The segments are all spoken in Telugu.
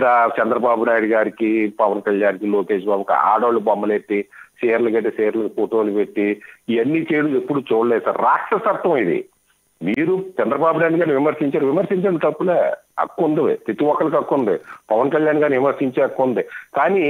లేదా చంద్రబాబు నాయుడు గారికి, పవన్ కళ్యాణ్కి, లోకేష్ బాబుకి ఆడవాళ్ళు బొమ్మలు ఎత్తి చీరలు కట్టి చీరలు ఫోటోలు పెట్టి ఇవన్నీ చేయడం ఎప్పుడు చూడలేదు సార్. రాక్షసత్వం ఇది. మీరు చంద్రబాబు నాయుడు గారిని విమర్శించండి, తప్పులే, హక్కు ఉంది, ప్రతి ఒక్కరికి హక్కు ఉంది. పవన్ కళ్యాణ్ గారిని విమర్శించే హక్కు ఉంది. కానీ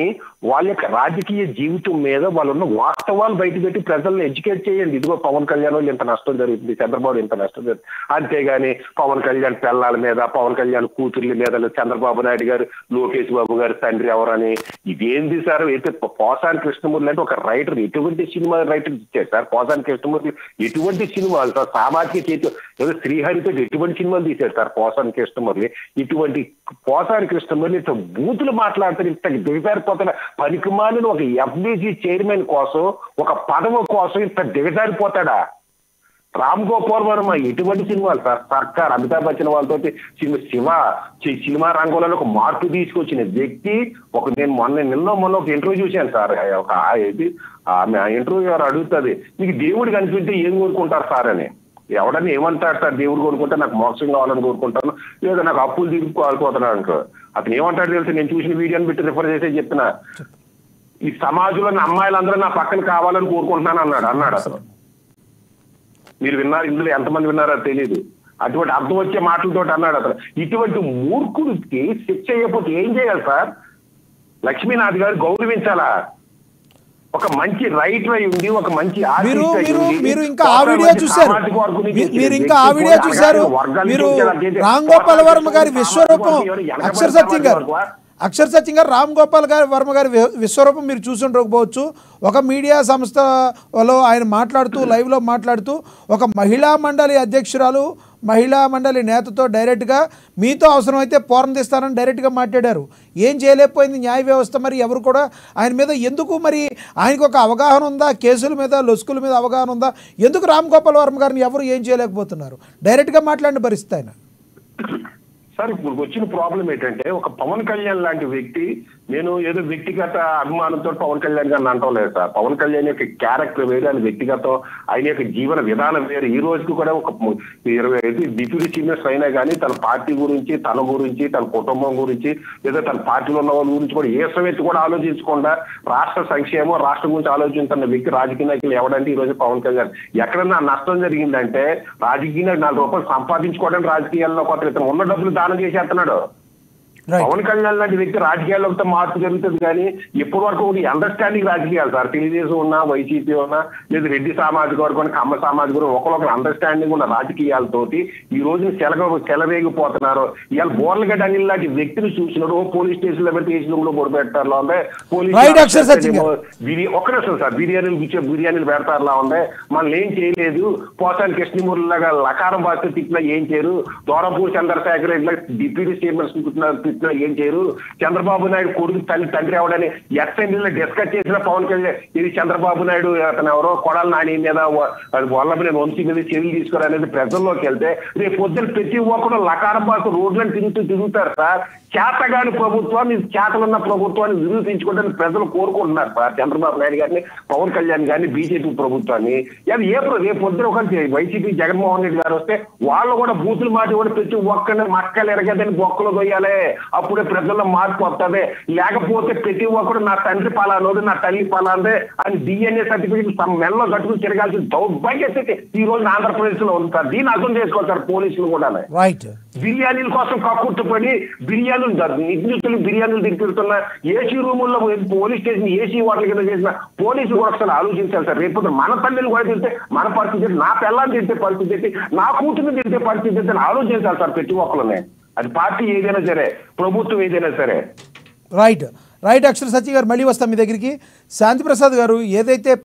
వాళ్ళ యొక్క రాజకీయ జీవితం మీద వాళ్ళున్న వాస్తవాలు బయట పెట్టి ప్రజలను ఎడ్యుకేట్ చేయండి. ఇదిగో పవన్ కళ్యాణ్ వాళ్ళు ఇంత నష్టం జరుగుతుంది, చంద్రబాబు ఇంత నష్టం జరుగుతుంది. అంతేగాని పవన్ కళ్యాణ్ పిల్లల మీద, పవన్ కళ్యాణ్ కూతుర్ల మీద, చంద్రబాబు నాయుడు గారు, లోకేష్ బాబు గారు తండ్రి ఎవరని ఇదేంది సార్? అయితే పోసాని కృష్ణమూర్తి అంటే ఒక రైటర్, ఎటువంటి సినిమా రైటర్ ఇచ్చారు సార్? పోసాని కృష్ణమూర్తి ఎటువంటి సినిమాలు సార్? సామాజిక చేతి ఏదో శ్రీహరితో ఎటువంటి సినిమాలు తీశారు సార్ పోసాని కృష్ణమూర్తి? ఇటువంటి పోసాని కృష్ణమూర్తి ఇంత బూతులు మాట్లాడుతారు, ఇంత దిగజారిపోతున్న పనికిమాలిన ఒక ఎఫ్బీసీ చైర్మన్ కోసం, ఒక పదవి కోసం ఇంత దిగజారిపోతాడా? రామ్ గోపాల్ వర్మ ఎటువంటి సినిమాలు సార్? సర్కార్, అమితాబ్ బచ్చన్ వాళ్ళతో సినిమా రంగంలో ఒక మార్పు తీసుకొచ్చిన వ్యక్తి. నిన్న ఒక ఇంటర్వ్యూ చూశాను సార్. ఒక ఇంటర్వ్యూ ఎవరు అడుగుతుంది, మీకు దేవుడు కనిపిస్తే ఏం కోరుకుంటారు సార్ అని. ఎవడని ఏమంటాడు సార్? దేవుడు కోరుకుంటే నాకు మోక్షం కావాలని కోరుకుంటాను, లేదా నాకు అప్పులు తీర్చుకోవాలిపోతున్నాను అనుకో. అతను ఏమంటాడు తెలుసు? నేను చూసిన వీడియోని పెట్టి రిఫర్ చేసే చెప్తున్నా. ఈ సమాజంలో అమ్మాయిలందరూ నా పక్కన కావాలని కోరుకుంటున్నాను అన్నాడు అతను. మీరు విన్నారు? ఇందులో ఎంతమంది విన్నారో తెలియదు. అటువంటి అర్థం వచ్చే మాటలతో అన్నాడు అతను. ఇటువంటి మూర్ఖుడికి శిక్ష చేయకపోతే ఏం చేయాలి సార్? లక్ష్మీనాథ్ గారు గౌరవించాలా? ఒక మంచి రైటర్ అయి ఉండి, ఒక మంచి మీరు ఇంకా ఆ వీడియో చూశారు, మీరు రామ్ గోపాల్ వర్మ గారి విశ్వరూపం, అక్షర్ సత్యం గారు రామ్ గోపాల్ వర్మ గారి విశ్వరూపం మీరు చూసి ఉండకపోవచ్చు. ఒక మీడియా సంస్థలో ఆయన మాట్లాడుతూ, లైవ్లో మాట్లాడుతూ, ఒక మహిళా మండలి అధ్యక్షురాలు, మహిళా మండలి నేతతో డైరెక్ట్గా మీతో అవసరమైతే పోరం తీస్తానని డైరెక్ట్గా మాట్లాడారు. ఏం చేయలేకపోయింది న్యాయ వ్యవస్థ? మరి ఎవరు కూడా ఆయన మీద ఎందుకు, మరి ఆయనకు ఒక అవగాహన ఉందా? కేసుల మీద, లొసుకుల మీద అవగాహన ఉందా? ఎందుకు రామ్ గోపాల్ వర్మ గారిని ఎవరు ఏం చేయలేకపోతున్నారు? డైరెక్ట్గా మాట్లాడిన పరిస్థితి ఆయన. సార్, ఇప్పుడు వచ్చిన ప్రాబ్లం ఏంటంటే, ఒక పవన్ కళ్యాణ్ లాంటి వ్యక్తి, నేను ఏదో వ్యక్తిగత అభిమానంతో పవన్ కళ్యాణ్ గారిని అంటాం లేదు సార్. పవన్ కళ్యాణ్ యొక్క క్యారెక్టర్ వేరు, ఆయన వ్యక్తిగతం, ఆయన యొక్క జీవన విధానం వేరు. ఈ రోజుకి కూడా ఒక 25 డిప్యూటీ చీఫ్ మినిస్టర్ అయినా కానీ తన పార్టీ గురించి, తన గురించి, తన కుటుంబం గురించి, లేదా తన పార్టీలో ఉన్న వాళ్ళ గురించి కూడా ఏ సమయత్తు కూడా ఆలోచించకుండా రాష్ట్ర సంక్షేమం, రాష్ట్రం గురించి ఆలోచిస్తున్న వ్యక్తి రాజకీయ నాయకులు ఎవడంటే ఈ రోజు పవన్ కళ్యాణ్. ఎక్కడన్నా నష్టం జరిగిందంటే రాజకీయ 4 రూపాయలు సంపాదించుకోవడానికి రాజకీయాల్లో కొత్త ఇతను ఉన్న డబ్బులు దానం చేసేస్తున్నాడు. పవన్ కళ్యాణ్ లాంటి వ్యక్తి రాజకీయాల్లో మార్పు జరుగుతుంది, కానీ ఇప్పటి వరకు ఒక అండర్స్టాండింగ్ రాజకీయాలు సార్. తెలుగుదేశం ఉన్నా, వైసీపీ ఉన్నా, లేదా రెడ్డి సామాజిక వర్గం, కమ్మ సామాజిక వర్గం, ఒకరొకరు అండర్స్టాండింగ్ ఉన్న రాజకీయాలతోటి ఈ రోజున చెలరేగిపోతున్నారు. ఇవాళ బోర్లగడ్డ అనిల్ లాంటి వ్యక్తిని చూసినాడు, పోలీస్ స్టేషన్ లో పెట్టి ఏసీలో బొడి పెట్టారులా ఉంది. ఒక్కరేసం సార్, బిర్యానీలు పెడతారులా ఉంది. మనల్ని ఏం చేయలేదు. పోసాని కృష్ణమూర్తి లాగా లకారం బాధ్యత తిట్టినా ఏం చేయరు. దూరంపూడి చంద్రశేఖర్ ఇట్లా డిప్యూటీ చైర్మన్ ఏం చేయరు. చంద్రబాబు నాయుడు కొడుకు తండ్రి ఎవడని అసెంబ్లీలో డిస్కస్ చేసిన పవన్ కళ్యాణ్ ఇది చంద్రబాబు నాయుడు అతను ఎవరో కొడాల నాని మీద, వల్లభనేని వంశీ మీద చర్యలు తీసుకోవాలనేది ప్రజల్లోకి వెళ్తే రేపు పొద్దున ప్రతి ఒక్కరు లకారం బాసు రోడ్లను తిరుగుతారు సార్. చేతగాని ప్రభుత్వాన్ని, చేతలున్న ప్రభుత్వాన్ని నిరూపించుకోవడానికి ప్రజలు కోరుకుంటున్నారు సార్. చంద్రబాబు నాయుడు గారిని, పవన్ కళ్యాణ్ గారిని, బీజేపీ ప్రభుత్వాన్ని. అది రేపు పొద్దున ఒక వైసీపీ జగన్మోహన్ రెడ్డి గారు వస్తే వాళ్ళు కూడా బూతులు మాట కూడా ప్రతి ఒక్కరిని మక్కలు ఎరగదని బొక్కలు కొయ్యాలి. అప్పుడే ప్రజల్లో మార్పు వస్తుంది. లేకపోతే ప్రతి ఒక్కరు నా తండ్రి పలానోడు, నా తల్లి పలాందే అని డిఎన్ఏ సర్టిఫికేట్ తమ మెల్లో కట్టుకుని తిరగాల్సిన దౌర్భాగ్య స్థితి ఈ రోజు ఆంధ్రప్రదేశ్ లో ఉంది సార్. దీన్ని అర్థం చేసుకోవాలి పోలీసులు కూడా. బిర్యానీల కోసం కక్కుర్తుపడి బిర్యానీలు తిరిగిస్తున్న ఏసీ రూముల్లో పోలీస్ స్టేషన్ ఏసీ వాటర్ కింద చేసిన పోలీసులు కూడా ఒకసారి ఆలోచించాలి సార్. రేపు మన తల్లిని కూడా తింటే మన పరిస్థితి, నా పిల్లల్ని తింటే పరిస్థితి, నా కూతుర్ని తింటే పరిస్థితి అని ఆలోచించాలి సార్ ప్రతి ఒక్కరిని. అది పార్టీ ఏదైనా సరే, ప్రభుత్వం ఏదైనా సరే. రైట్. అక్షర్ సత్య గారు, మళ్ళీ వస్తాం మీ దగ్గరికి. శాంతి ప్రసాద్ గారు, ఏదైతే